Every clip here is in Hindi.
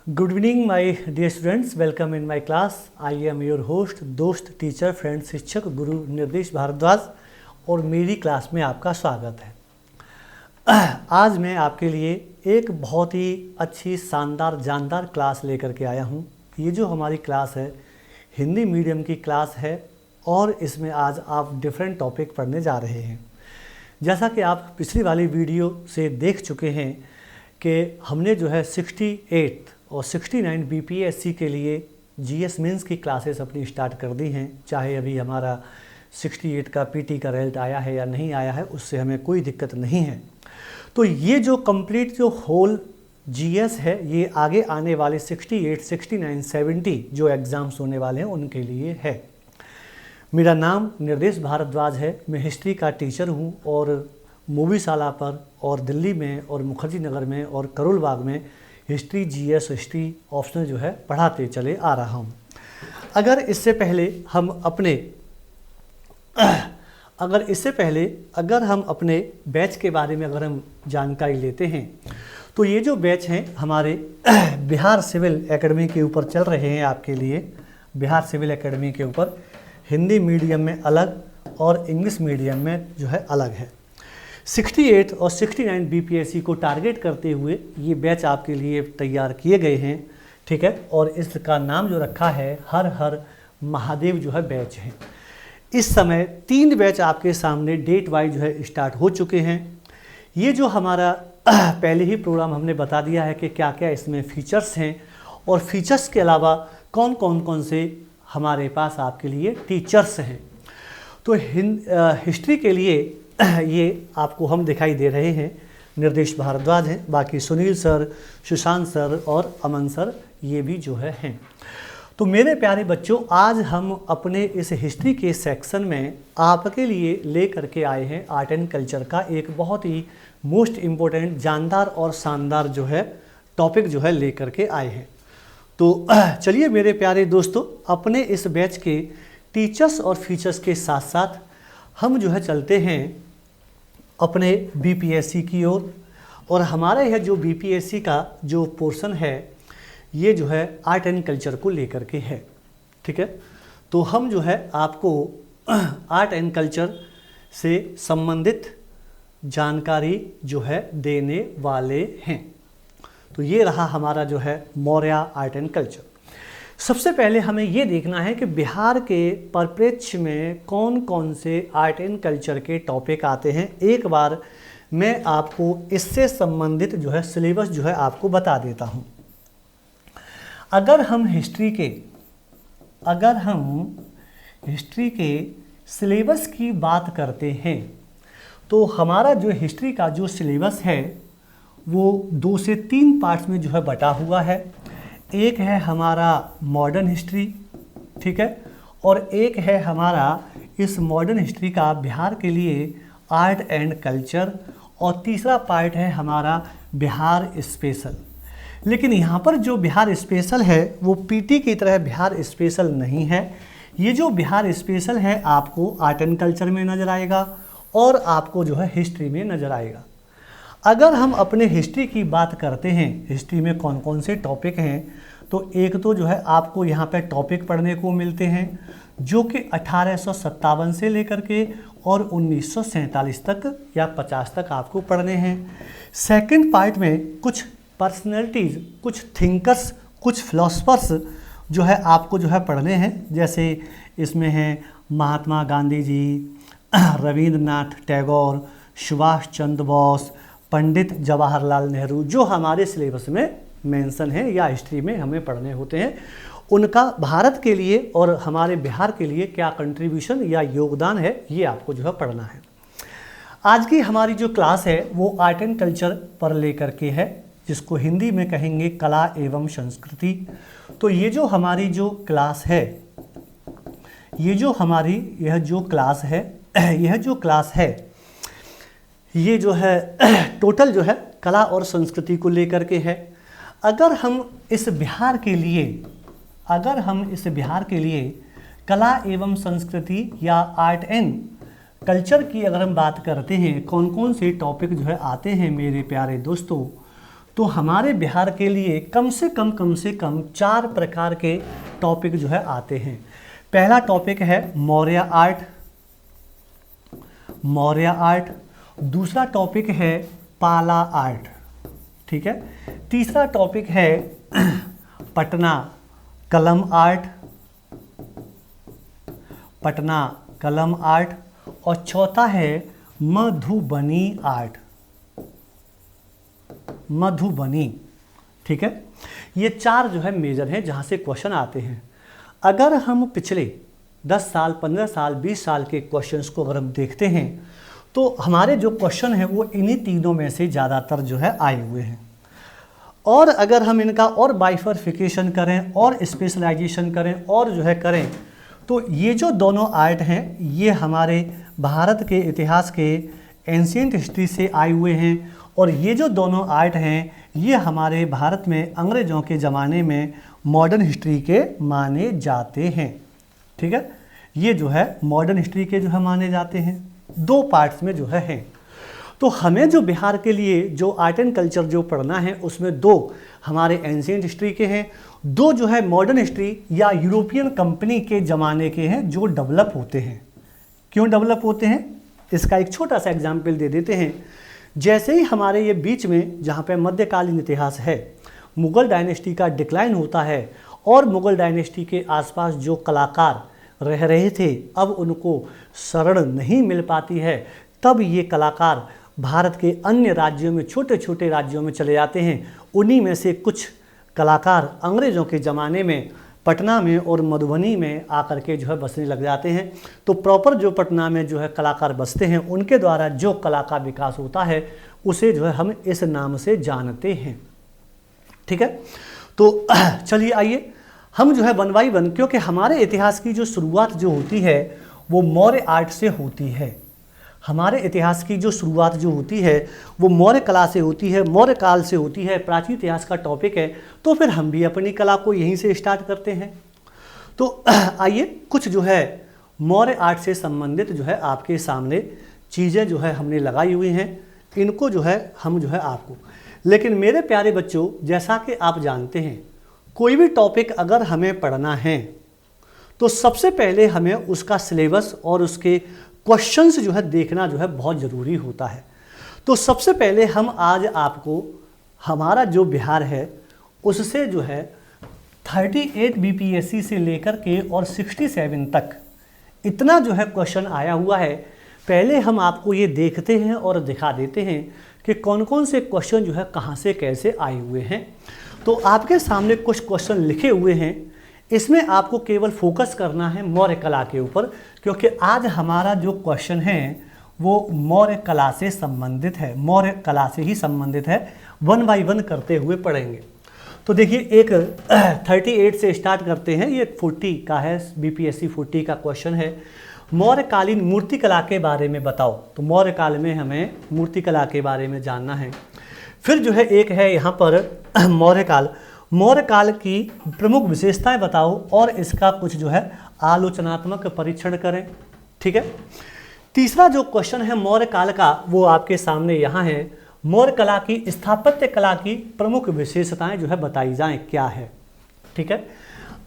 Good evening my dear students, welcome in my class. I am your host, दोस्त, टीचर, फ्रेंड, शिक्षक, गुरु निर्देश भारद्वाज और मेरी क्लास में आपका स्वागत है। आज मैं आपके लिए एक बहुत ही अच्छी, शानदार, जानदार क्लास लेकर के आया हूँ। ये जो हमारी क्लास है हिंदी मीडियम की क्लास है और इसमें आज आप डिफरेंट टॉपिक पढ़ने जा रहे हैं। जैसा कि आप पिछली वाली वीडियो से देख चुके हैं कि हमने जो है 68 और 69 बीपीएससी के लिए जीएस मेंस की क्लासेस अपनी स्टार्ट कर दी हैं। चाहे अभी हमारा 68 का पीटी का रिजल्ट आया है या नहीं आया है, उससे हमें कोई दिक्कत नहीं है। तो ये जो कंप्लीट जो होल जीएस है ये आगे आने वाले 68, 69, 70 जो एग्ज़ाम्स होने वाले हैं उनके लिए है। मेरा नाम निर्देश भारद्वाज है। मैं हिस्ट्री का टीचर हूँ और मूवीशाला पर और दिल्ली में और मुखर्जी नगर में और करोल बाग में हिस्ट्री, जीएस, हिस्ट्री ऑप्शनल जो है पढ़ाते चले आ रहा हूँ। अगर इससे पहले हम अपने बैच के बारे में अगर हम जानकारी लेते हैं तो ये जो बैच हैं हमारे बिहार सिविल एकेडमी के ऊपर चल रहे हैं आपके लिए। बिहार सिविल एकेडमी के ऊपर हिंदी मीडियम में अलग और इंग्लिश मीडियम में जो है अलग है। 68 और 69 बीपीएससी को टारगेट करते हुए ये बैच आपके लिए तैयार किए गए हैं, ठीक है। और इसका नाम जो रखा है हर हर महादेव जो है बैच है। इस समय 3 बैच आपके सामने डेट वाइज जो है स्टार्ट हो चुके हैं। ये जो हमारा पहले ही प्रोग्राम हमने बता दिया है कि क्या क्या इसमें फीचर्स हैं और फीचर्स के अलावा कौन से हमारे पास आपके लिए टीचर्स हैं। तो हिस्ट्री के लिए ये आपको हम दिखाई दे रहे हैं, निर्देश भारद्वाज हैं। बाकी सुनील सर, सुशांत सर और अमन सर ये भी जो हैं। तो मेरे प्यारे बच्चों, आज हम अपने इस हिस्ट्री के सेक्शन में आपके लिए ले करके आए हैं आर्ट एंड कल्चर का एक बहुत ही मोस्ट इम्पोर्टेंट, जानदार और शानदार जो है टॉपिक जो है ले करके आए हैं। तो चलिए मेरे प्यारे दोस्तों, अपने इस बैच के टीचर्स और फीचर्स के साथ साथ हम जो है चलते हैं अपने बीपीएससी की ओर। और हमारा यह जो बीपीएससी का जो पोर्शन है ये जो है आर्ट एंड कल्चर को लेकर के है, ठीक है। तो हम जो है आपको आर्ट एंड कल्चर से संबंधित जानकारी जो है देने वाले हैं। तो ये रहा हमारा जो है मौर्य आर्ट एंड कल्चर। सबसे पहले हमें ये देखना है कि बिहार के परिप्रेक्ष्य में कौन कौन से आर्ट एंड कल्चर के टॉपिक आते हैं। एक बार मैं आपको इससे संबंधित जो है सिलेबस जो है आपको बता देता हूँ। अगर हम हिस्ट्री के सिलेबस की बात करते हैं तो हमारा जो हिस्ट्री का जो सिलेबस है वो 2 से 3 पार्ट्स में जो है बटा हुआ है। एक है हमारा मॉडर्न हिस्ट्री, ठीक है, और एक है हमारा इस मॉडर्न हिस्ट्री का बिहार के लिए आर्ट एंड कल्चर, और तीसरा पार्ट है हमारा बिहार स्पेशल। लेकिन यहाँ पर जो बिहार स्पेशल है वो पीटी की तरह बिहार स्पेशल नहीं है। ये जो बिहार स्पेशल है आपको आर्ट एंड कल्चर में नज़र आएगा और आपको जो है हिस्ट्री में नज़र आएगा। अगर हम अपने हिस्ट्री की बात करते हैं, हिस्ट्री में कौन कौन से टॉपिक हैं, तो एक तो जो है आपको यहाँ पे टॉपिक पढ़ने को मिलते हैं जो कि 1857 से लेकर के और 1947 तक या 50 तक आपको पढ़ने हैं। सेकंड पार्ट में कुछ पर्सनैलिटीज़, कुछ थिंकर्स, कुछ फिलोसफर्स जो है आपको जो है पढ़ने हैं। जैसे इसमें हैं महात्मा गांधी जी, रविंद्रनाथ टैगोर, सुभाष चंद्र बोस, पंडित जवाहरलाल नेहरू, जो हमारे सिलेबस में मेंशन है या हिस्ट्री में हमें पढ़ने होते हैं। उनका भारत के लिए और हमारे बिहार के लिए क्या कंट्रीब्यूशन या योगदान है ये आपको जो है पढ़ना है। आज की हमारी जो क्लास है वो आर्ट एंड कल्चर पर लेकर के है, जिसको हिंदी में कहेंगे कला एवं संस्कृति। तो ये जो हमारी जो क्लास है, ये जो क्लास है ये जो है टोटल जो है कला और संस्कृति को लेकर के है। अगर हम इस बिहार के लिए कला एवं संस्कृति या आर्ट एंड कल्चर की अगर हम बात करते हैं, कौन कौन से टॉपिक जो है आते हैं मेरे प्यारे दोस्तों, तो हमारे बिहार के लिए कम से कम 4 प्रकार के टॉपिक जो है आते हैं। पहला टॉपिक है मौर्य आर्ट, दूसरा टॉपिक है पाला आर्ट, ठीक है। तीसरा टॉपिक है पटना कलम आर्ट और चौथा है मधुबनी आर्ट, ठीक है। ये 4 जो है मेजर हैं जहाँ से क्वेश्चन आते हैं। अगर हम पिछले 10 साल, 15 साल, 20 साल के क्वेश्चंस को अगर हम देखते हैं तो हमारे जो क्वेश्चन हैं वो इन्हीं तीनों में से ज़्यादातर जो है आए हुए हैं। और अगर हम इनका और बाइफर्फिकेशन करें और स्पेशलाइजेशन करें और जो है करें तो ये जो दोनों आर्ट हैं ये हमारे भारत के इतिहास के एंशिएंट हिस्ट्री से आए हुए हैं और ये जो दोनों आर्ट हैं ये हमारे भारत में अंग्रेज़ों के ज़माने में मॉडर्न हिस्ट्री के माने जाते हैं, ठीक है। ये जो है मॉडर्न हिस्ट्री के जो है माने जाते हैं, 2 पार्ट्स में जो है हैं। तो हमें जो बिहार के लिए जो आर्ट एंड कल्चर जो पढ़ना है उसमें 2 हमारे एंशिएंट हिस्ट्री के हैं, 2 जो है मॉडर्न हिस्ट्री या यूरोपियन कंपनी के ज़माने के हैं जो डेवलप होते हैं। क्यों डेवलप होते हैं इसका एक छोटा सा एग्जाम्पल दे देते हैं। जैसे ही हमारे ये बीच में जहाँ पे मध्यकालीन इतिहास है, मुग़ल डायनेस्टी का डिक्लाइन होता है और मुग़ल डायनेस्टी के आसपास जो कलाकार रह रहे थे अब उनको शरण नहीं मिल पाती है, तब ये कलाकार भारत के अन्य राज्यों में, छोटे छोटे राज्यों में चले जाते हैं। उन्हीं में से कुछ कलाकार अंग्रेज़ों के ज़माने में पटना में और मधुबनी में आकर के जो है बसने लग जाते हैं। तो प्रॉपर जो पटना में जो है कलाकार बसते हैं उनके द्वारा जो कला का विकास होता है उसे जो है हम इस नाम से जानते हैं, ठीक है। तो चलिए आइए हम जो है 1 बाय 1, क्योंकि हमारे इतिहास की जो शुरुआत जो होती है वो मौर्य आर्ट से होती है। हमारे इतिहास की जो शुरुआत जो होती है वो मौर्य कला से होती है, मौर्य काल से होती है, प्राचीन इतिहास का टॉपिक है। तो फिर हम भी अपनी कला को यहीं से स्टार्ट करते हैं। तो आइए कुछ जो है मौर्य आर्ट से संबंधित जो है आपके सामने चीज़ें जो है हमने लगाई हुई हैं, इनको जो है हम जो है आपको। लेकिन मेरे प्यारे बच्चों, जैसा कि आप जानते हैं कोई भी टॉपिक अगर हमें पढ़ना है तो सबसे पहले हमें उसका सिलेबस और उसके क्वेश्चंस जो है देखना जो है बहुत ज़रूरी होता है। तो सबसे पहले हम आज आपको हमारा जो बिहार है उससे जो है 38 बीपीएससी से लेकर के और 67 तक इतना जो है क्वेश्चन आया हुआ है। पहले हम आपको ये देखते हैं और दिखा देते हैं कि कौन कौन से क्वेश्चन जो है कहाँ से कैसे आए हुए हैं। तो आपके सामने कुछ क्वेश्चन लिखे हुए हैं, इसमें आपको केवल फोकस करना है मौर्य कला के ऊपर, क्योंकि आज हमारा जो क्वेश्चन है वो मौर्य कला से संबंधित है, मौर्य कला से ही संबंधित है। 1 बाय 1 करते हुए पढ़ेंगे। तो देखिए एक 38 से स्टार्ट करते हैं, ये 40 का है, बीपीएससी 40 का क्वेश्चन है। मौर्यकालीन मूर्ति कला के बारे में बताओ। तो मौर्य काल में हमें मूर्ति कला के बारे में जानना है। फिर जो है एक है यहाँ पर मौर्य काल की प्रमुख विशेषताएं बताओ और इसका कुछ जो है आलोचनात्मक परीक्षण करें, ठीक है। तीसरा जो क्वेश्चन है मौर्य काल का वो आपके सामने यहाँ है, मौर्य कला की स्थापत्य कला की प्रमुख विशेषताएं जो है बताई जाएं क्या है, ठीक है।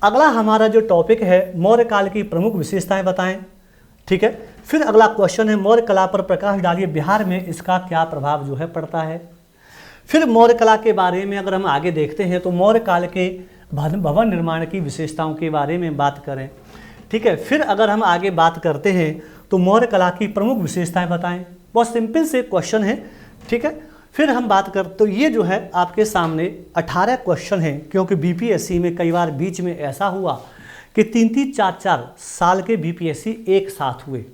अगला हमारा जो टॉपिक है मौर्य काल की प्रमुख विशेषताएं बताएं, ठीक है। फिर अगला क्वेश्चन है मौर्य कला पर प्रकाश डालिए, बिहार में इसका क्या प्रभाव जो है पड़ता है। फिर मौर्य कला के बारे में अगर हम आगे देखते हैं तो मौर्य काल के भवन निर्माण की विशेषताओं के बारे में बात करें, ठीक है। फिर अगर हम आगे बात करते हैं तो मौर्य कला की प्रमुख विशेषताएं बताएं। बहुत सिंपल से क्वेश्चन है, ठीक है। फिर हम बात कर तो ये जो है आपके सामने 18 क्वेश्चन हैं, क्योंकि बीपीएससी में कई बार बीच में ऐसा हुआ कि 3-3, 4-4 साल के बीपीएससी एक साथ हुए।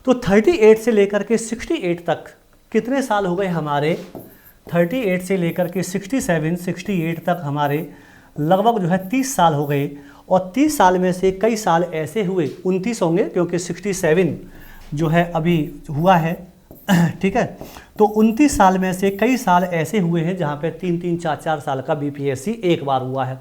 तो 38 से लेकर के 68 तक कितने साल हो गए हमारे, 38 से लेकर के 68 तक हमारे लगभग जो है 30 साल हो गए। और 30 साल में से कई साल ऐसे हुए, 29 होंगे क्योंकि 67 जो है अभी हुआ है, ठीक है। तो 29 साल में से कई साल ऐसे हुए हैं जहाँ पे 3-3, 4-4 साल का बीपीएससी एक बार हुआ है।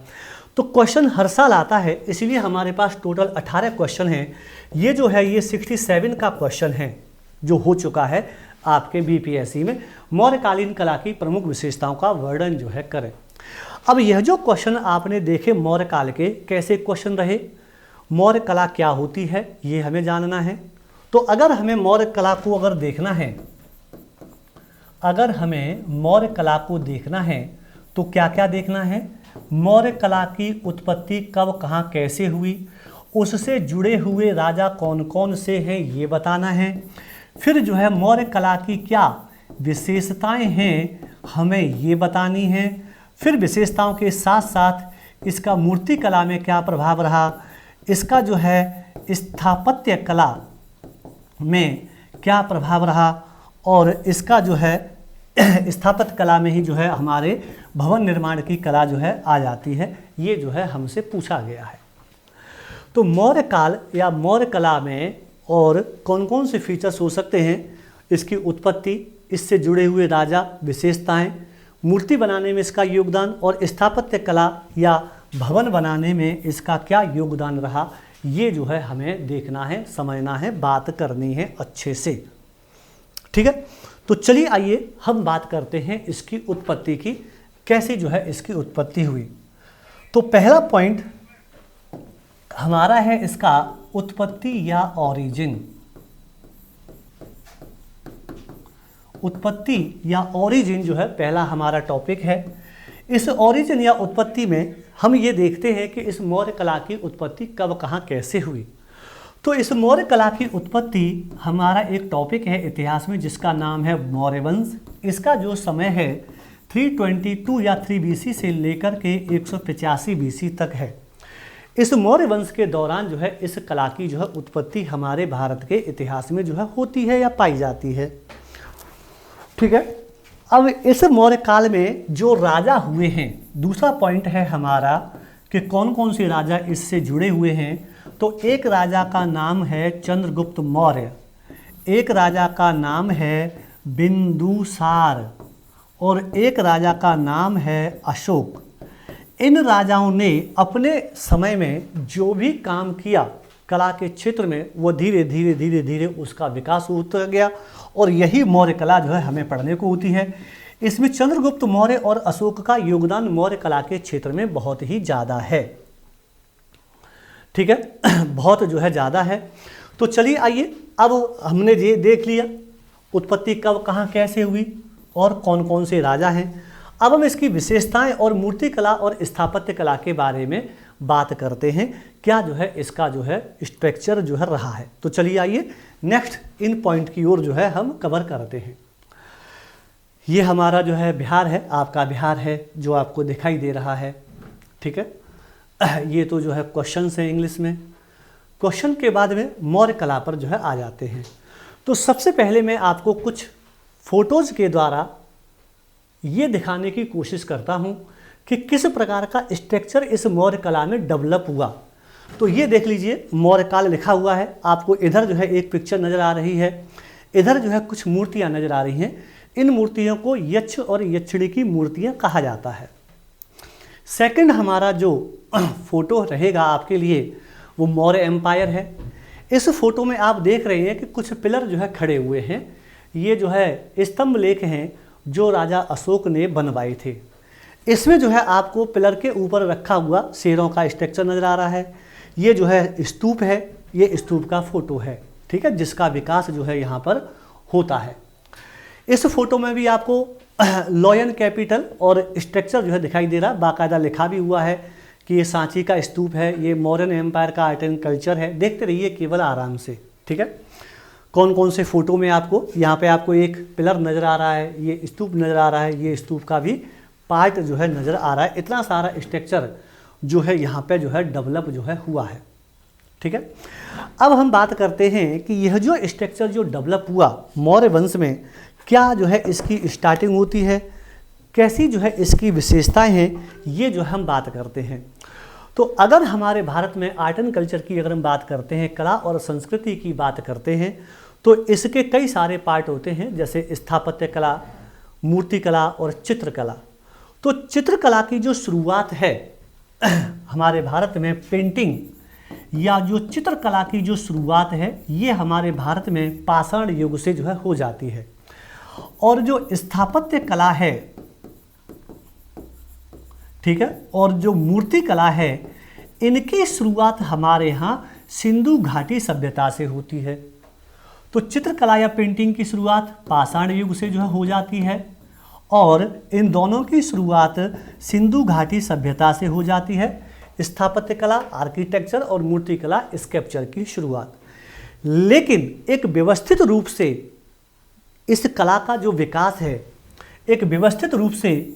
तो क्वेश्चन हर साल आता है, इसीलिए हमारे पास टोटल 18 क्वेश्चन हैं। ये जो है ये 67 का क्वेश्चन है जो हो चुका है आपके बीपीएससी में मौर्यकालीन कला की प्रमुख विशेषताओं का वर्णन जो है करें। अब यह जो क्वेश्चन आपने देखे मौर्य काल के, कैसे क्वेश्चन रहे, मौर्य कला क्या होती है ये हमें जानना है। तो अगर हमें मौर्य कला को अगर देखना है, अगर हमें मौर्य कला को देखना है तो क्या क्या देखना है, मौर्य कला की उत्पत्ति कब कहाँ कैसे हुई, उससे जुड़े हुए राजा कौन कौन से हैं ये बताना है। फिर जो है मौर्य कला की क्या विशेषताएं हैं हमें ये बतानी है। फिर विशेषताओं के साथ साथ इसका मूर्ति कला में क्या प्रभाव रहा, इसका जो है स्थापत्य कला में क्या प्रभाव रहा, और इसका जो है स्थापत्य कला में ही जो है हमारे भवन निर्माण की कला जो है आ जाती है। ये जो है हमसे पूछा गया है। तो मौर्य काल या मौर्य कला में और कौन कौन से फीचर्स हो सकते हैं, इसकी उत्पत्ति, इससे जुड़े हुए राजा, विशेषताएं, मूर्ति बनाने में इसका योगदान और स्थापत्य कला या भवन बनाने में इसका क्या योगदान रहा, ये जो है हमें देखना है, समझना है, बात करनी है अच्छे से। ठीक है, तो चलिए आइए हम बात करते हैं इसकी उत्पत्ति की, कैसे जो है इसकी उत्पत्ति हुई। तो पहला पॉइंट हमारा है इसका उत्पत्ति या ओरिजिन। उत्पत्ति या ओरिजिन जो है पहला हमारा टॉपिक है। इस ओरिजिन या उत्पत्ति में हम ये देखते हैं कि इस मौर्य कला की उत्पत्ति कब कहाँ कैसे हुई। तो इस मौर्य कला की उत्पत्ति हमारा एक टॉपिक है इतिहास में जिसका नाम है मौर्य वंश। इसका जो समय है 322 या 3 BC से लेकर के 185 BC तक है। इस मौर्य वंश के दौरान जो है इस कला की जो है उत्पत्ति हमारे भारत के इतिहास में जो है होती है या पाई जाती है। ठीक है, अब इस मौर्य काल में जो राजा हुए हैं, दूसरा पॉइंट है हमारा कि कौन कौन से राजा इससे जुड़े हुए हैं। तो एक राजा का नाम है चंद्रगुप्त मौर्य, एक राजा का नाम है बिंदुसार और एक राजा का नाम है अशोक। इन राजाओं ने अपने समय में जो भी काम किया कला के क्षेत्र में, वो धीरे धीरे धीरे धीरे उसका विकास होता गया और यही मौर्य कला जो है हमें पढ़ने को होती है। इसमें चंद्रगुप्त मौर्य और अशोक का योगदान मौर्य कला के क्षेत्र में बहुत ही ज़्यादा है। ठीक है, बहुत जो है ज़्यादा है। तो चलिए आइए, अब हमने ये देख लिया उत्पत्ति कब कहाँ कैसे हुई और कौन कौन से राजा हैं। अब हम इसकी विशेषताएं और मूर्ति कला और स्थापत्य कला के बारे में बात करते हैं, क्या जो है इसका जो है स्ट्रक्चर जो है रहा है। तो चलिए आइए नेक्स्ट इन पॉइंट की ओर जो है हम कवर करते हैं। ये हमारा जो है बिहार है, आपका बिहार है जो आपको दिखाई दे रहा है। ठीक है, ये तो जो है क्वेश्चंस हैं इंग्लिश में। क्वेश्चन के बाद में मौर्य कला पर जो है आ जाते हैं। तो सबसे पहले मैं आपको कुछ फोटोज के द्वारा ये दिखाने की कोशिश करता हूँ कि किस प्रकार का स्ट्रक्चर इस मौर्य कला में डेवलप हुआ। तो ये देख लीजिए, मौर्य काल लिखा हुआ है आपको। इधर जो है एक पिक्चर नज़र आ रही है, इधर जो है कुछ मूर्तियाँ नज़र आ रही हैं। इन मूर्तियों को यक्ष और यक्षिणी की मूर्तियाँ कहा जाता है। सेकंड हमारा जो फोटो रहेगा आपके लिए वो मौर्य एम्पायर है। इस फोटो में आप देख रहे हैं कि कुछ पिलर जो है खड़े हुए हैं। ये जो है स्तंभ लेख हैं जो राजा अशोक ने बनवाए थे। इसमें जो है आपको पिलर के ऊपर रखा हुआ शेरों का स्ट्रक्चर नज़र आ रहा है। ये जो है स्तूप है, ये स्तूप का फोटो है। ठीक है, जिसका विकास जो है यहाँ पर होता है। इस फोटो में भी आपको लॉयन कैपिटल और स्ट्रक्चर जो है दिखाई दे रहा, बाकायदा लिखा भी हुआ है कि ये सांची का स्तूप है, ये मौर्यन एम्पायर का आर्ट एंड कल्चर है। देखते रहिए केवल आराम से। ठीक है, कौन कौन से फोटो में आपको, यहाँ पे आपको एक पिलर नज़र आ रहा है, ये स्तूप नज़र आ रहा है, ये स्तूप का भी पार्ट जो है नज़र आ रहा है। इतना सारा स्ट्रक्चर जो है यहाँ पे जो है डेवलप जो है हुआ है। ठीक है, अब हम बात करते हैं कि यह जो स्ट्रक्चर जो डेवलप हुआ मौर्य वंश में, क्या जो है इसकी स्टार्टिंग होती है, कैसी जो है इसकी विशेषताएं हैं, ये जो हम बात करते हैं। तो अगर हमारे भारत में आर्ट एंड कल्चर की अगर हम बात करते हैं, कला और संस्कृति की बात करते हैं, तो इसके कई सारे पार्ट होते हैं, जैसे स्थापत्य कला, मूर्ति कला और चित्रकला। तो चित्रकला की जो शुरुआत है हमारे भारत में, पेंटिंग या जो चित्रकला की जो शुरुआत है, ये हमारे भारत में पाषाण युग से जो है हो जाती है। और जो स्थापत्य कला है, ठीक है, और जो मूर्ति कला है, इनकी शुरुआत हमारे यहाँ सिंधु घाटी सभ्यता से होती है। तो चित्रकला या पेंटिंग की शुरुआत पाषाण युग से जो है हो जाती है और इन दोनों की शुरुआत सिंधु घाटी सभ्यता से हो जाती है। स्थापत्य कला, आर्किटेक्चर और मूर्ति कला, स्कल्पचर की शुरुआत। लेकिन एक व्यवस्थित रूप से इस कला का जो विकास है, एक व्यवस्थित रूप से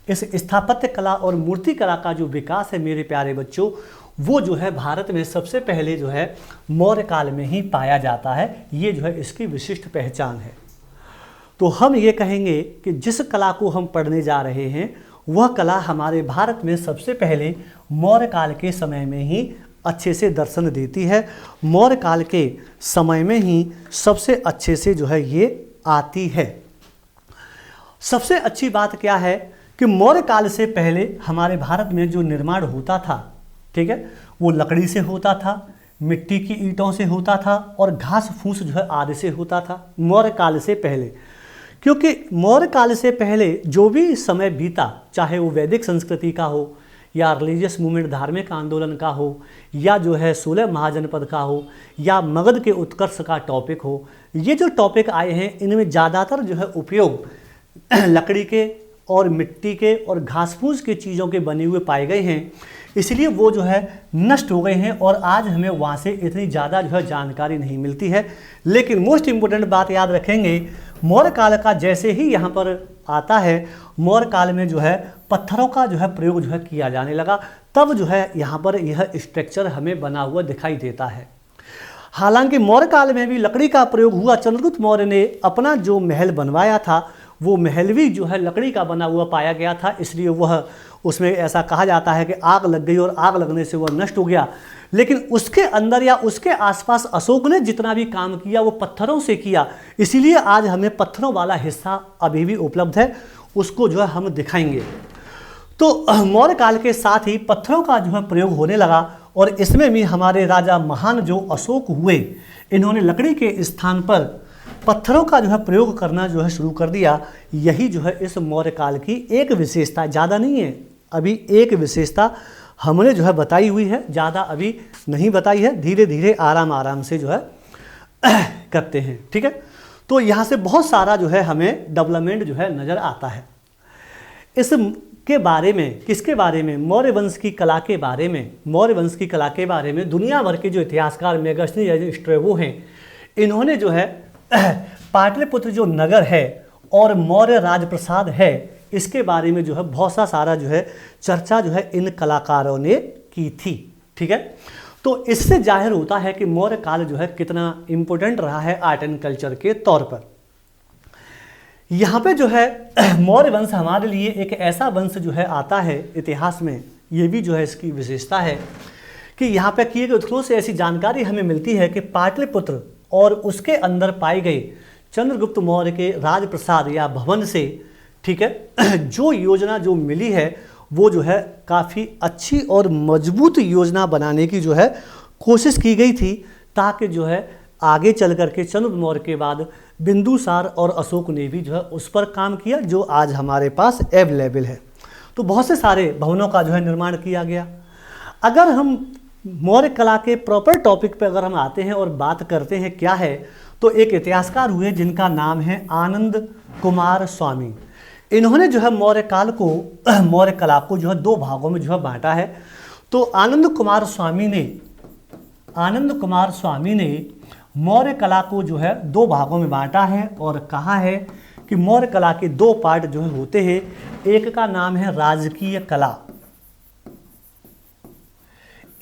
इस स्थापत्य कला और मूर्ति कला का जो विकास है मेरे प्यारे बच्चों, वो जो है भारत में सबसे पहले जो है मौर्य काल में ही पाया जाता है। ये जो है इसकी विशिष्ट पहचान है। तो हम ये कहेंगे कि जिस कला को हम पढ़ने जा रहे हैं वह कला हमारे भारत में सबसे पहले मौर्य काल के समय में ही अच्छे से दर्शन देती है। मौर्य काल के समय में ही सबसे अच्छे से जो है ये आती है। सबसे अच्छी बात क्या है कि मौर्य काल से पहले हमारे भारत में जो निर्माण होता था, ठीक है, वो लकड़ी से होता था, मिट्टी की ईंटों से होता था और घास फूस जो है आदि से होता था मौर्य काल से पहले। क्योंकि मौर्य काल से पहले जो भी समय बीता, चाहे वो वैदिक संस्कृति का हो या रिलीजियस मूवमेंट, धार्मिक आंदोलन का हो, या जो है 16 महाजनपद का हो, या मगध के उत्कर्ष का टॉपिक हो, ये जो टॉपिक आए हैं इनमें ज़्यादातर जो है उपयोग लकड़ी के और मिट्टी के और घास फूस के चीज़ों के बने हुए पाए गए हैं। इसलिए वो जो है नष्ट हो गए हैं और आज हमें वहाँ से इतनी ज़्यादा जो है जानकारी नहीं मिलती है। लेकिन मोस्ट इम्पोर्टेंट बात याद रखेंगे, मौर्य काल का जैसे ही यहाँ पर आता है, मौर्य काल में जो है पत्थरों का जो है प्रयोग जो है किया जाने लगा। तब जो है यहाँ पर यह स्ट्रक्चर हमें बना हुआ दिखाई देता है। हालांकि मौर्य काल में भी लकड़ी का प्रयोग हुआ। चंद्रगुप्त मौर्य ने अपना जो महल बनवाया था वो महल भी जो है लकड़ी का बना हुआ पाया गया था, इसलिए वह उसमें ऐसा कहा जाता है कि आग लग गई और आग लगने से वह नष्ट हो गया। लेकिन उसके अंदर या उसके आसपास अशोक ने जितना भी काम किया वो पत्थरों से किया, इसीलिए आज हमें पत्थरों वाला हिस्सा अभी भी उपलब्ध है, उसको जो है हम दिखाएंगे। तो मौर्य काल के साथ ही पत्थरों का जो है प्रयोग होने लगा और इसमें भी हमारे राजा महान जो अशोक हुए, इन्होंने लकड़ी के स्थान पर पत्थरों का जो है प्रयोग करना जो है शुरू कर दिया। यही जो है इस मौर्य काल की एक विशेषता, ज़्यादा नहीं है, अभी एक विशेषता हमने जो है बताई हुई है, ज़्यादा अभी नहीं बताई है, धीरे धीरे आराम आराम से जो है करते हैं, ठीक है। तो यहाँ से बहुत सारा जो है हमें डेवलपमेंट जो है नज़र आता है। इसके बारे में, किसके बारे में, मौर्य वंश की कला के बारे में। मौर्य वंश की कला के बारे में दुनिया भर के जो इतिहासकार मेगास्थनीज, स्ट्रैबो हैं, इन्होंने जो है पाटलिपुत्र जो नगर है और मौर्य राजप्रसाद है, इसके बारे में जो है बहुत सारा जो है चर्चा जो है इन कलाकारों ने की थी, ठीक है। तो इससे जाहिर होता है कि मौर्य काल जो है कितना इम्पोर्टेंट रहा है आर्ट एंड कल्चर के तौर पर। यहाँ पे जो है मौर्य वंश हमारे लिए एक ऐसा वंश जो है आता है इतिहास में, ये भी जो है इसकी विशेषता है कि यहाँ पे किए गए उत्खननों से ऐसी जानकारी हमें मिलती है कि पाटलिपुत्र और उसके अंदर पाए गए चंद्रगुप्त मौर्य के राजप्रसाद या भवन से, ठीक है, जो योजना जो मिली है वो जो है काफ़ी अच्छी और मजबूत योजना बनाने की जो है कोशिश की गई थी, ताकि जो है आगे चल करके चंद्रगुप्त मौर्य के बाद बिंदुसार और अशोक ने भी जो है उस पर काम किया जो आज हमारे पास अवेलेबल है। तो बहुत से सारे भवनों का जो है निर्माण किया गया। अगर हम मौर्य कला के प्रॉपर टॉपिक पर अगर हम आते हैं और बात करते हैं क्या है, तो एक इतिहासकार हुए जिनका नाम है आनंद कुमार स्वामी। इन्होंने जो है मौर्य काल को, मौर्य कला को जो है दो भागों में जो है बांटा है। तो आनंद कुमार स्वामी ने मौर्य कला को जो है दो भागों में बांटा है और कहा है कि मौर्य कला के दो पार्ट जो है होते हैं। एक का नाम है राजकीय कला,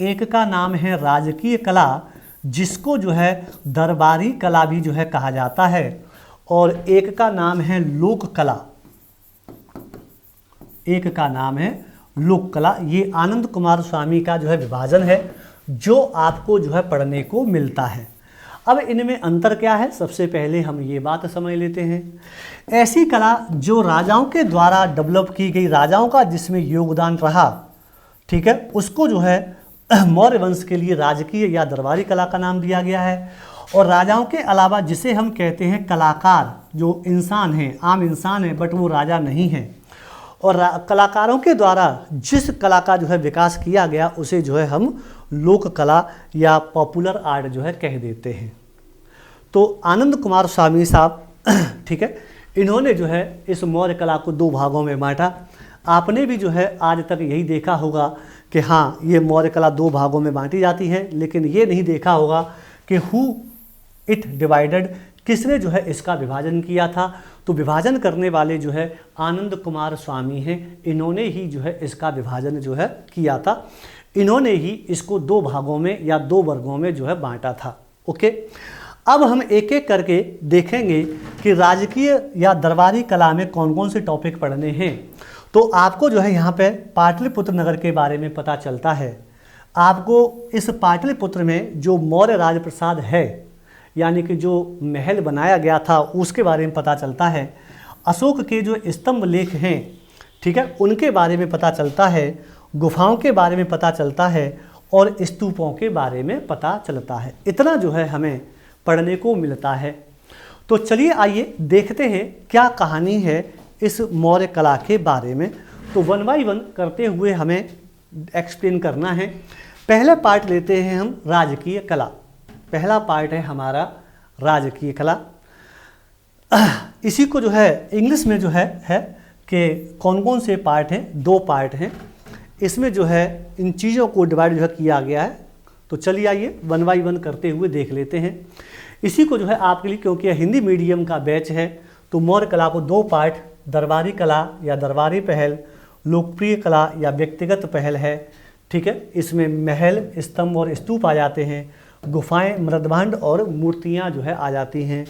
एक का नाम है राजकीय कला, जिसको जो है दरबारी कला भी जो है कहा जाता है, और एक का नाम है लोक कला, एक का नाम है लोक कला। ये आनंद कुमार स्वामी का जो है विभाजन है जो आपको जो है पढ़ने को मिलता है। अब इनमें अंतर क्या है, सबसे पहले हम ये बात समझ लेते हैं। ऐसी कला जो राजाओं के द्वारा डेवलप की गई, राजाओं का जिसमें योगदान रहा, ठीक है, उसको जो है मौर्य वंश के लिए राजकीय या दरबारी कला का नाम दिया गया है। और राजाओं के अलावा जिसे हम कहते हैं कलाकार, जो इंसान हैं, आम इंसान है बट वो राजा नहीं है, और कलाकारों के द्वारा जिस कला का जो है विकास किया गया उसे जो है हम लोक कला या पॉपुलर आर्ट जो है कह देते हैं। तो आनंद कुमार स्वामी साहब ठीक है, इन्होंने जो है इस मौर्य कला को दो भागों में बांटा। आपने भी जो है आज तक यही देखा होगा कि हाँ, ये मौर्य कला दो भागों में बांटी जाती है, लेकिन ये नहीं देखा होगा कि हु इट डिवाइडेड, किसने जो है इसका विभाजन किया था। तो विभाजन करने वाले जो है आनंद कुमार स्वामी हैं, इन्होंने ही जो है इसका विभाजन जो है किया था, इन्होंने ही इसको दो भागों में या दो वर्गों में जो है बांटा था। ओके, अब हम एक एक करके देखेंगे कि राजकीय या दरबारी कला में कौन कौन से टॉपिक पढ़ने हैं। तो आपको जो है यहाँ पे पाटलिपुत्र नगर के बारे में पता चलता है। आपको इस पाटलिपुत्र में जो मौर्य राजप्रसाद है, यानी कि जो महल बनाया गया था, उसके बारे में पता चलता है। अशोक के जो स्तंभ लेख हैं, ठीक है, उनके बारे में पता चलता है। गुफाओं के बारे में पता चलता है और स्तूपों के बारे में पता चलता है। इतना जो है हमें पढ़ने को मिलता है। तो चलिए आइए देखते हैं क्या कहानी है इस मौर्य कला के बारे में। तो वन बाई वन करते हुए हमें एक्सप्लेन करना है। पहले पार्ट लेते हैं हम राजकीय कला। पहला पार्ट है हमारा राजकीय कला। इसी को जो है इंग्लिश में जो है कि कौन कौन से पार्ट हैं, दो पार्ट हैं। इसमें जो है इन चीज़ों को डिवाइड जो है किया गया है। तो चलिए आइए वन बाई वन करते हुए देख लेते हैं। इसी को जो है आपके लिए, क्योंकि हिंदी मीडियम का बैच है, तो मौर्य कला को दो पार्ट, दरबारी कला या दरबारी पहल, लोकप्रिय कला या व्यक्तिगत पहल है। ठीक है, इसमें महल, स्तंभ और स्तूप आ जाते हैं, गुफाएं, मृदभांड और मूर्तियां जो है आ जाती हैं।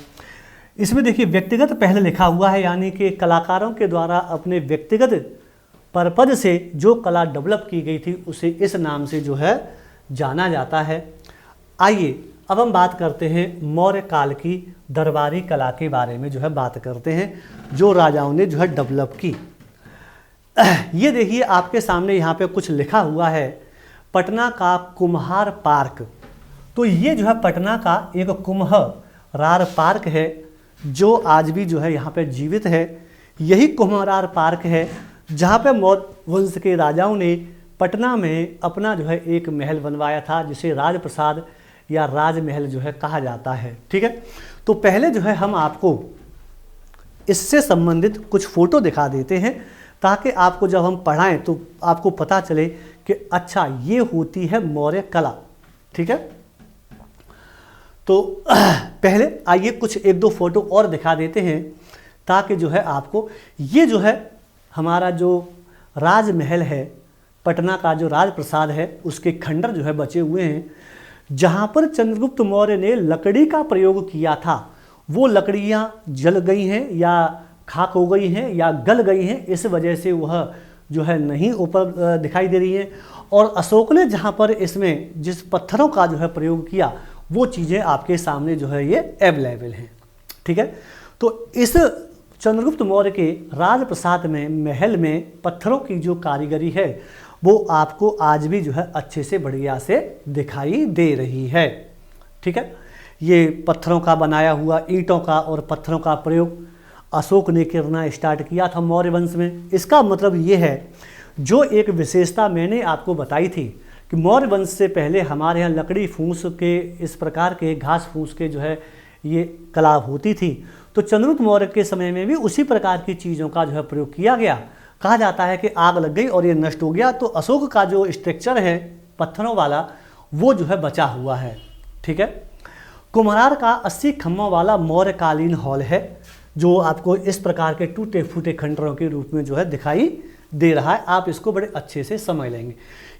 इसमें देखिए व्यक्तिगत पहल लिखा हुआ है, यानी कि कलाकारों के द्वारा अपने व्यक्तिगत पर्पज से जो कला डेवलप की गई थी उसे इस नाम से जो है जाना जाता है। आइए अब हम बात करते हैं मौर्य काल की दरबारी कला के बारे में जो है बात करते हैं, जो राजाओं ने जो है डेवलप की। ये देखिए आपके सामने यहाँ पे कुछ लिखा हुआ है, पटना का कुम्हार पार्क। तो ये जो है पटना का एक कुम्हार पार्क है, जो आज भी जो है यहाँ पे जीवित है। यही कुम्हार पार्क है जहाँ पे मौर्य वंश के राजाओं ने पटना में अपना जो है एक महल बनवाया था, जिसे राजप्रसाद या राजमहल जो है कहा जाता है। ठीक है, तो पहले जो है हम आपको इससे संबंधित कुछ फ़ोटो दिखा देते हैं, ताकि आपको जब हम पढ़ाएं तो आपको पता चले कि अच्छा ये होती है मौर्य कला। ठीक है, तो पहले आइए कुछ एक दो फोटो और दिखा देते हैं, ताकि जो है आपको ये जो है हमारा जो राजमहल है, पटना का जो राजप्रसाद है, उसके खंडर जो है बचे हुए हैं, जहाँ पर चंद्रगुप्त मौर्य ने लकड़ी का प्रयोग किया था। वो लकड़ियाँ जल गई हैं या खाक हो गई हैं या गल गई हैं, इस वजह से वह जो है नहीं ऊपर दिखाई दे रही है। और अशोक ने जहाँ पर इसमें जिस पत्थरों का जो है प्रयोग किया, वो चीज़ें आपके सामने जो है ये अवेलेबल हैं। ठीक है, तो इस चंद्रगुप्त मौर्य के राजप्रसाद में, महल में पत्थरों की जो कारीगरी है वो आपको आज भी जो है अच्छे से बढ़िया से दिखाई दे रही है। ठीक है, ये पत्थरों का बनाया हुआ, ईंटों का और पत्थरों का प्रयोग अशोक ने करना स्टार्ट किया था मौर्य वंश में। इसका मतलब ये है, जो एक विशेषता मैंने आपको बताई थी कि मौर्य वंश से पहले हमारे यहाँ लकड़ी फूंस के, इस प्रकार के घास फूंस के जो है ये कला होती थी। तो चंद्रगुप्त मौर्य के समय में भी उसी प्रकार की चीज़ों का जो है प्रयोग किया गया। कहा जाता है कि आग लग गई और ये नष्ट हो गया, तो अशोक का जो स्ट्रक्चर है पत्थरों वाला, वो जो है बचा हुआ है। ठीक है, कुम्हार का 80 खम्भों वाला मौर्यकालीन हॉल है, जो आपको इस प्रकार के टूटे फूटे खंडरों के रूप में जो है दिखाई दे रहा है। आप इसको बड़े अच्छे से समझ लेंगे।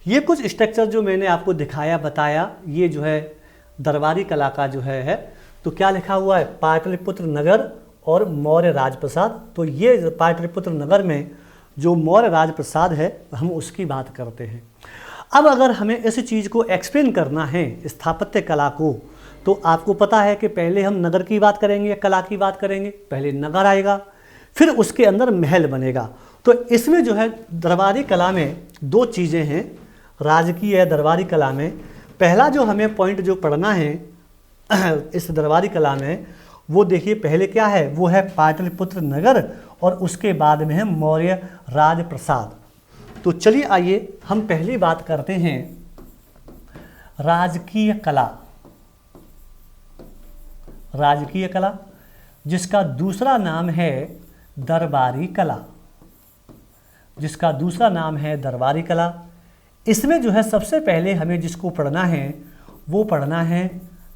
ये कुछ स्ट्रक्चर जो मैंने आपको दिखाया, बताया, ये जो है दरबारी कला का जो है। तो क्या लिखा हुआ है, पाटलिपुत्र नगर और मौर्य राजप्रसाद। तो ये पाटलिपुत्र नगर में जो मौर्य राजप्रसाद है, हम उसकी बात करते हैं। अब अगर हमें इस चीज़ को एक्सप्लेन करना है, स्थापत्य कला को, तो आपको पता है कि पहले हम नगर की बात करेंगे या कला की बात करेंगे। पहले नगर आएगा, फिर उसके अंदर महल बनेगा। तो इसमें जो है दरबारी कला में दो चीज़ें हैं, राजकीय या दरबारी कला में। पहला जो हमें पॉइंट जो पढ़ना है इस दरबारी कला में, वो देखिए पहले क्या है, वो है पाटलिपुत्र नगर और उसके बाद में है मौर्य राजप्रसाद। तो चलिए आइए हम पहली बात करते हैं राजकीय कला। राजकीय कला जिसका दूसरा नाम है दरबारी कला, जिसका दूसरा नाम है दरबारी कला। इसमें जो है सबसे पहले हमें जिसको पढ़ना है वो पढ़ना है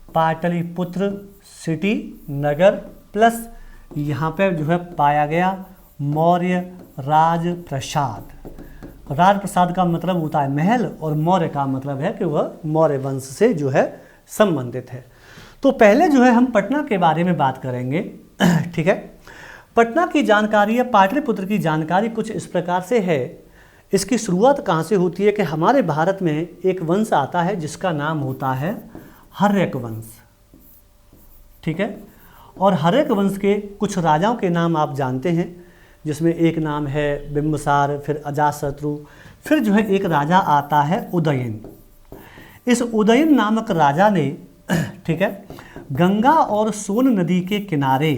पाटलिपुत्र सिटी नगर प्लस यहाँ पे जो है पाया गया मौर्य राजप्रसाद। राजप्रसाद का मतलब होता है महल और मौर्य का मतलब है कि वह मौर्य वंश से जो है संबंधित है। तो पहले जो है हम पटना के बारे में बात करेंगे। ठीक है, पटना की जानकारी या पाटलिपुत्र की जानकारी कुछ इस प्रकार से है। इसकी शुरुआत कहाँ से होती है कि हमारे भारत में एक वंश आता है जिसका नाम होता है हर्यक वंश। ठीक है, और हर्यक वंश के कुछ राजाओं के नाम आप जानते हैं, जिसमें एक नाम है बिंबिसार, फिर अजातशत्रु, फिर जो है एक राजा आता है उदयन। इस उदयन नामक राजा ने ठीक है गंगा और सोन नदी के किनारे,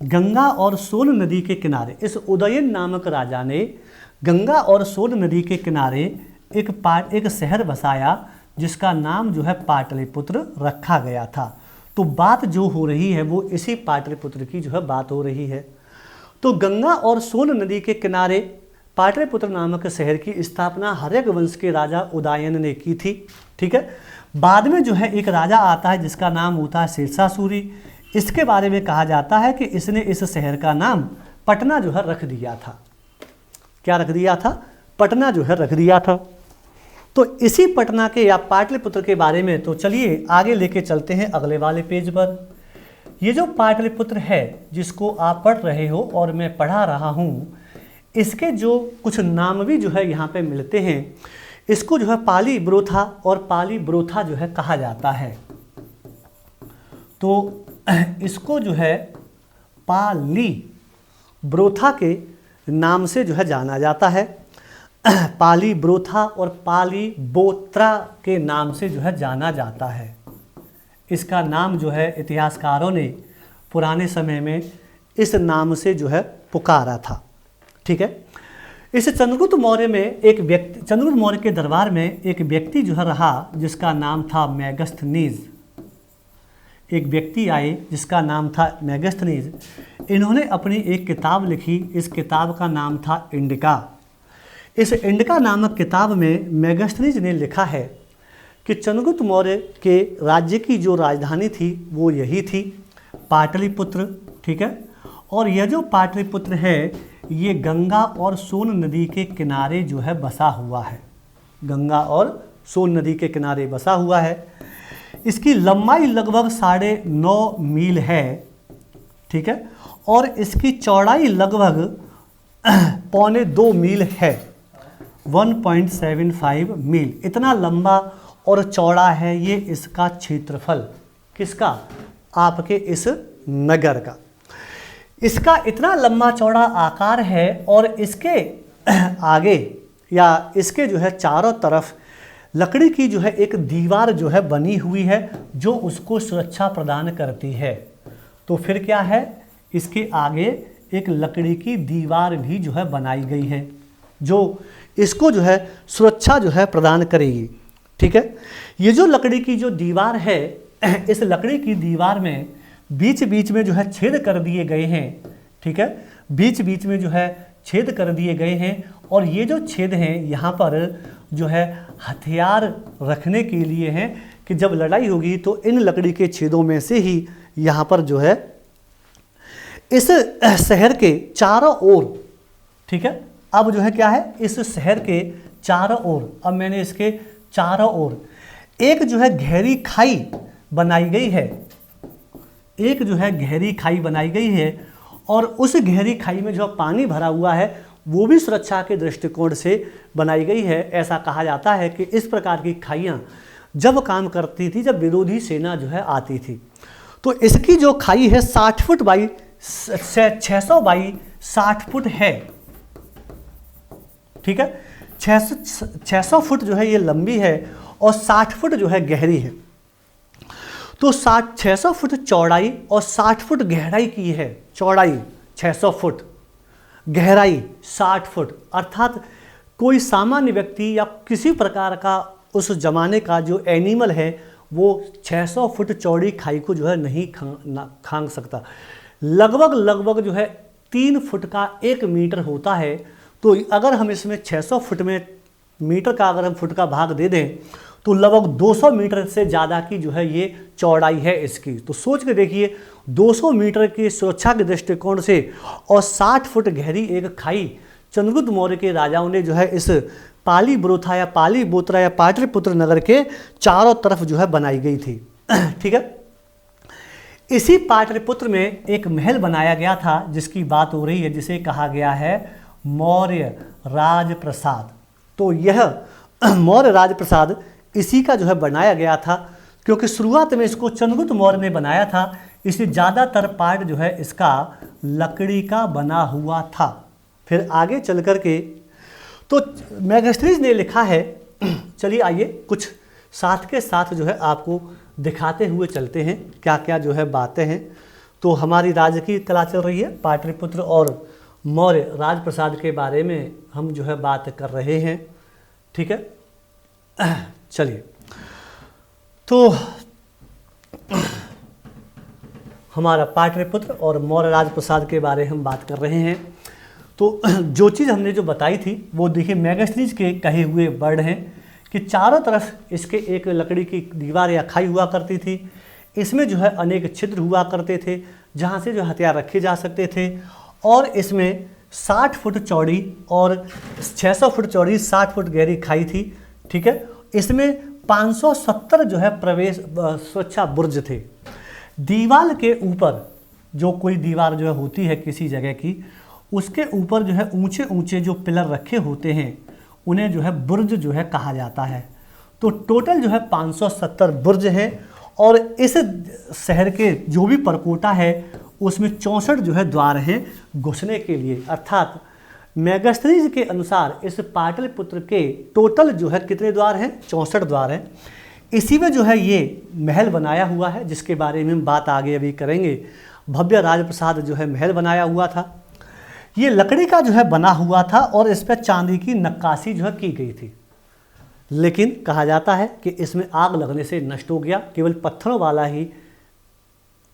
गंगा और सोन नदी के किनारे इस उदयन नामक राजा ने गंगा और सोन नदी के किनारे एक शहर बसाया जिसका नाम जो है पाटलिपुत्र रखा गया था। तो बात जो हो रही है वो इसी पाटलिपुत्र की जो है बात हो रही है। तो गंगा और सोन नदी के किनारे पाटलिपुत्र नामक शहर की स्थापना हर्यक वंश के राजा उदयन ने की थी। ठीक है, बाद में जो है एक राजा आता है जिसका नाम होता है शेषासुरी। इसके बारे में कहा जाता है कि इसने इस शहर का नाम पटना जो है रख दिया था। क्या रख दिया था? पटना जो है रख दिया था। तो इसी पटना के या पाटलिपुत्र के बारे में तो चलिए आगे लेके चलते हैं अगले वाले पेज पर। ये जो पाटलिपुत्र है जिसको आप पढ़ रहे हो और मैं पढ़ा रहा हूँ, इसके जो कुछ नाम भी जो है यहाँ पे मिलते हैं। इसको जो है पाली ब्रोथा और पाली ब्रोथा जो है कहा जाता है। तो इसको जो है पाली ब्रोथा के नाम से जो है जाना जाता है। पाली ब्रोथा और पाली बोत्रा के नाम से जो है जाना जाता है। इसका नाम जो है इतिहासकारों ने पुराने समय में इस नाम से जो है पुकारा था। ठीक है, इस चंद्रगुप्त मौर्य में एक व्यक्ति, चंद्रगुप्त मौर्य के दरबार में एक व्यक्ति जो है रहा जिसका नाम था मेगस्थनीज। एक व्यक्ति आए जिसका नाम था मेगस्थनीज। इन्होंने अपनी एक किताब लिखी। इस किताब का नाम था इंडिका। इस इंडिका नामक किताब में मेगस्थनीज ने लिखा है कि चंद्रगुप्त मौर्य के राज्य की जो राजधानी थी वो यही थी, पाटलिपुत्र। ठीक है, और यह जो पाटलिपुत्र है ये गंगा और सोन नदी के किनारे जो है बसा हुआ है। गंगा और सोन नदी के किनारे बसा हुआ है। इसकी लंबाई लगभग 9.5 मील है। ठीक है, और इसकी चौड़ाई लगभग 1.25 मील है, 1.75 मील। इतना लंबा और चौड़ा है ये इसका क्षेत्रफल। किसका? आपके इस नगर का। इसका इतना लंबा चौड़ा आकार है और इसके आगे या इसके जो है चारों तरफ लकड़ी की जो है एक दीवार जो है बनी हुई है जो उसको सुरक्षा प्रदान करती है। तो फिर क्या है, इसके आगे एक लकड़ी की दीवार भी जो है बनाई गई है जो इसको जो है सुरक्षा जो है प्रदान करेगी। ठीक है, ये जो लकड़ी की जो दीवार है, इस लकड़ी की दीवार में बीच बीच में जो है छेद कर दिए गए हैं। ठीक है, बीच बीच में जो है छेद कर दिए गए हैं और ये जो छेद हैं यहाँ पर जो है हथियार रखने के लिए हैं कि जब लड़ाई होगी तो इन लकड़ी के छेदों में से ही यहाँ पर जो है इस शहर के चारों ओर, ठीक है, अब जो है क्या है, इस शहर के चारों ओर, अब मैंने इसके चारों ओर एक जो है गहरी खाई बनाई गई है। एक जो है गहरी खाई बनाई गई है और उस गहरी खाई में जो पानी भरा हुआ है वो भी सुरक्षा के दृष्टिकोण से बनाई गई है। ऐसा कहा जाता है कि इस प्रकार की खाइयाँ जब काम करती थी जब विरोधी सेना जो है आती थी। तो इसकी जो खाई है 60 फुट बाई 600 बाई 60 फुट है। ठीक है, 600 फुट जो है ये लंबी है और 60 फुट जो है गहरी है। तो 600 फुट चौड़ाई और 60 फुट गहराई की है। चौड़ाई 600 फुट, गहराई 60 फुट, अर्थात कोई सामान्य व्यक्ति या किसी प्रकार का उस जमाने का जो एनिमल है वो 600 फुट चौड़ी खाई को जो है नहीं खांग सकता। लगभग जो है 3 फुट का 1 मीटर होता है। तो अगर हम इसमें 600 फुट में मीटर का अगर हम फुट का भाग दे दें तो लगभग 200 मीटर से ज़्यादा की जो है ये चौड़ाई है इसकी। तो सोच के देखिए 200 मीटर की सुरक्षा के दृष्टिकोण से और 60 फुट गहरी एक खाई चंद्रगुप्त मौर्य के राजाओं ने जो है इस पालीब्रोथा या पालीबोत्रा या पाटलिपुत्र नगर के चारों तरफ जो है बनाई गई थी। ठीक है। इसी पाटलिपुत्र में एक महल बनाया गया था जिसकी बात हो रही है, जिसे कहा गया है मौर्य राजप्रसाद। तो यह मौर्य राजप्रसाद इसी का जो है बनाया गया था, क्योंकि शुरुआत में इसको चंद्रगुप्त मौर्य ने बनाया था, इसलिए ज़्यादातर पार्ट जो है इसका लकड़ी का बना हुआ था। फिर आगे चल कर के तो मेगास्थनीज ने लिखा है, चलिए आइए कुछ साथ के साथ जो है आपको दिखाते हुए चलते हैं क्या क्या जो है बातें हैं। तो हमारी राज्य की कला चल रही है, पाटलिपुत्र और मौर्य राजप्रसाद के बारे में हम जो है बात कर रहे हैं। ठीक है, चलिए। तो हमारा पाटलिपुत्र और मौर्य राजप्रसाद के बारे में हम बात कर रहे हैं। तो जो चीज़ हमने जो बताई थी वो देखिए मेगास्थनीज के कहे हुए वर्ड हैं कि चारों तरफ इसके एक लकड़ी की दीवार या खाई हुआ करती थी। इसमें जो है अनेक छिद्र हुआ करते थे जहाँ से जो हथियार रखे जा सकते थे, और इसमें 60 फुट चौड़ी और 600 फुट चौड़ी 60 फुट गहरी खाई थी। ठीक है। इसमें 570 जो है प्रवेश सुरक्षा बुर्ज थे। दीवार के ऊपर जो कोई दीवार जो है होती है किसी जगह की, उसके ऊपर जो है ऊंचे ऊंचे जो पिलर रखे होते हैं उन्हें जो है बुर्ज जो है कहा जाता है। तो टोटल जो है 570 बुर्ज हैं, और इस शहर के जो भी परकोटा है उसमें 64 जो है द्वार हैं घुसने के लिए। अर्थात मेगास्थनीज के अनुसार इस पाटलिपुत्र के टोटल जो है कितने द्वार हैं? 64 द्वार हैं। इसी में जो है ये महल बनाया हुआ है जिसके बारे में हम बात आगे अभी करेंगे। भव्य राजप्रसाद जो है महल बनाया हुआ था, ये लकड़ी का जो है बना हुआ था और इस पर चांदी की नक्काशी जो है की गई थी। लेकिन कहा जाता है कि इसमें आग लगने से नष्ट हो गया, केवल पत्थरों वाला ही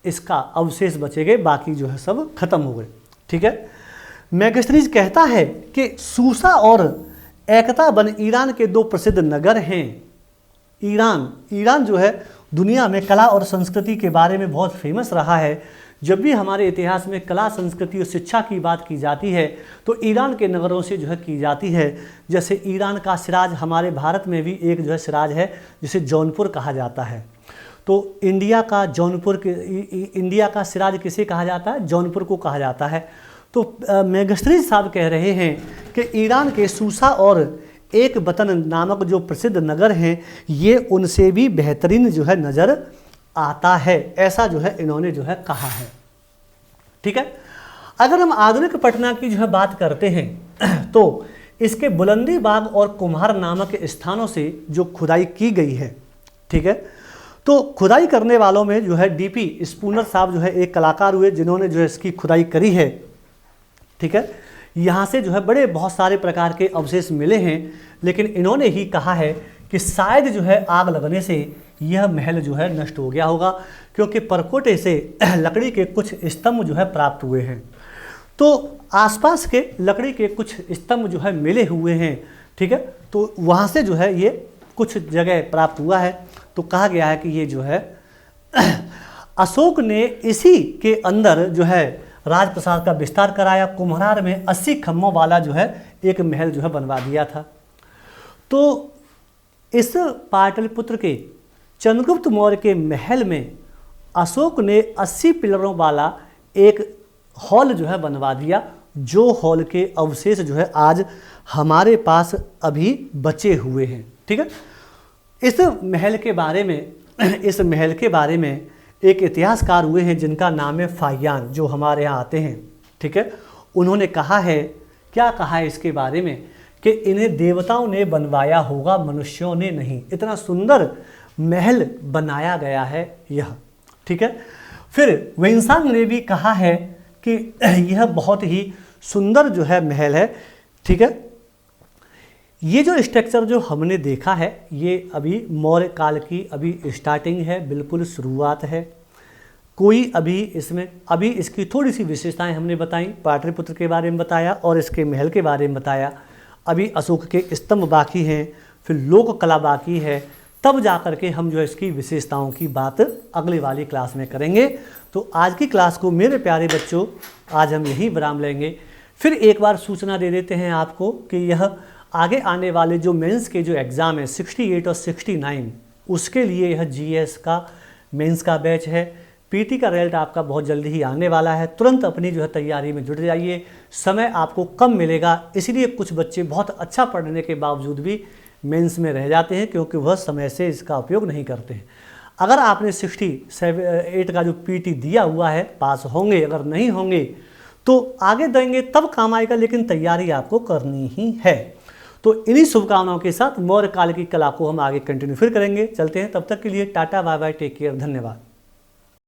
इसका अवशेष बचे गए, बाकी जो है सब खत्म हो गए। ठीक है। मेगास्थनीज कहता है कि सूसा और एकताबन ईरान के 2 प्रसिद्ध नगर हैं। ईरान जो है दुनिया में कला और संस्कृति के बारे में बहुत फेमस रहा है। जब भी हमारे इतिहास में कला, संस्कृति और शिक्षा की बात की जाती है तो ईरान के नगरों से जो है की जाती है। जैसे ईरान का सिराज, हमारे भारत में भी एक जो है सिराज है जिसे जौनपुर कहा जाता है। तो इंडिया का जौनपुर इंडिया का सिराज किसे कहा जाता है? जौनपुर को कहा जाता है। तो मेगास्थनीज साहब कह रहे हैं कि ईरान के सूसा और एक बतन नामक जो प्रसिद्ध नगर हैं ये उनसे भी बेहतरीन जो है नज़र आता है, ऐसा जो है इन्होंने जो है कहा है। ठीक है। अगर हम आधुनिक पटना की जो है बात करते हैं तो इसके बुलंदी बाग और कुम्हार नामक स्थानों से जो खुदाई की गई है। ठीक है। तो खुदाई करने वालों में जो है डीपी स्पूनर साहब जो है एक कलाकार हुए जिन्होंने जो है इसकी खुदाई करी है। ठीक है। यहाँ से जो है बड़े बहुत सारे प्रकार के अवशेष मिले हैं, लेकिन इन्होंने ही कहा है कि शायद जो है आग लगने से यह महल जो है नष्ट हो गया होगा, क्योंकि परकोटे से लकड़ी के कुछ स्तंभ जो है प्राप्त हुए हैं। तो आसपास के लकड़ी के कुछ स्तंभ जो है मिले हुए हैं। ठीक है। तो वहाँ से जो है ये कुछ जगह प्राप्त हुआ है। तो कहा गया है कि ये जो है अशोक ने इसी के अंदर जो है राजप्रसाद का विस्तार कराया। कुम्हार में 80 खम्भों वाला जो है एक महल जो है बनवा दिया था। तो इस पाटलिपुत्र के चंद्रगुप्त मौर्य के महल में अशोक ने 80 पिलरों वाला एक हॉल जो है बनवा दिया, जो हॉल के अवशेष जो है आज हमारे पास अभी बचे हुए हैं। ठीक है। इस महल के बारे में एक इतिहासकार हुए हैं जिनका नाम है फाहियान, जो हमारे यहाँ आते हैं। ठीक है। उन्होंने कहा है, क्या कहा है इसके बारे में कि इन्हें देवताओं ने बनवाया होगा, मनुष्यों ने नहीं। इतना सुंदर महल बनाया गया है यह। ठीक है। फिर वेन्सांग ने भी कहा है कि यह बहुत ही सुंदर जो है महल है, ठीक है। ये जो स्ट्रक्चर जो हमने देखा है ये अभी मौर्य काल की अभी स्टार्टिंग है, बिल्कुल शुरुआत है। कोई अभी इसकी थोड़ी सी विशेषताएं हमने बताई, पाटलिपुत्र के बारे में बताया और इसके महल के बारे में बताया। अभी अशोक के स्तंभ बाकी हैं, फिर लोक कला बाकी है, तब जा कर के हम जो है इसकी विशेषताओं की बात अगली वाली क्लास में करेंगे। तो आज की क्लास को मेरे प्यारे बच्चों आज हम यहीं विराम लेंगे। फिर एक बार सूचना दे देते हैं आपको कि यह आगे आने वाले जो मेंस के जो एग्ज़ाम है 68 और 69 उसके लिए यह जीएस का मेंस का बैच है। पीटी का रिजल्ट आपका बहुत जल्दी ही आने वाला है, तुरंत अपनी जो है तैयारी में जुट जाइए। समय आपको कम मिलेगा, इसलिए कुछ बच्चे बहुत अच्छा पढ़ने के बावजूद भी मेंस में रह जाते हैं क्योंकि वह समय से इसका उपयोग नहीं करते हैं। अगर आपने 68 का जो पीटी दिया हुआ है पास होंगे, अगर नहीं होंगे तो आगे देंगे तब काम आएगा, लेकिन तैयारी आपको करनी ही है। तो इन्हीं शुभकामनाओं के साथ मौर्य काल की कला को हम आगे कंटिन्यू फिर करेंगे। चलते हैं, तब तक के लिए टाटा बाय बाय, टेक केयर, धन्यवाद।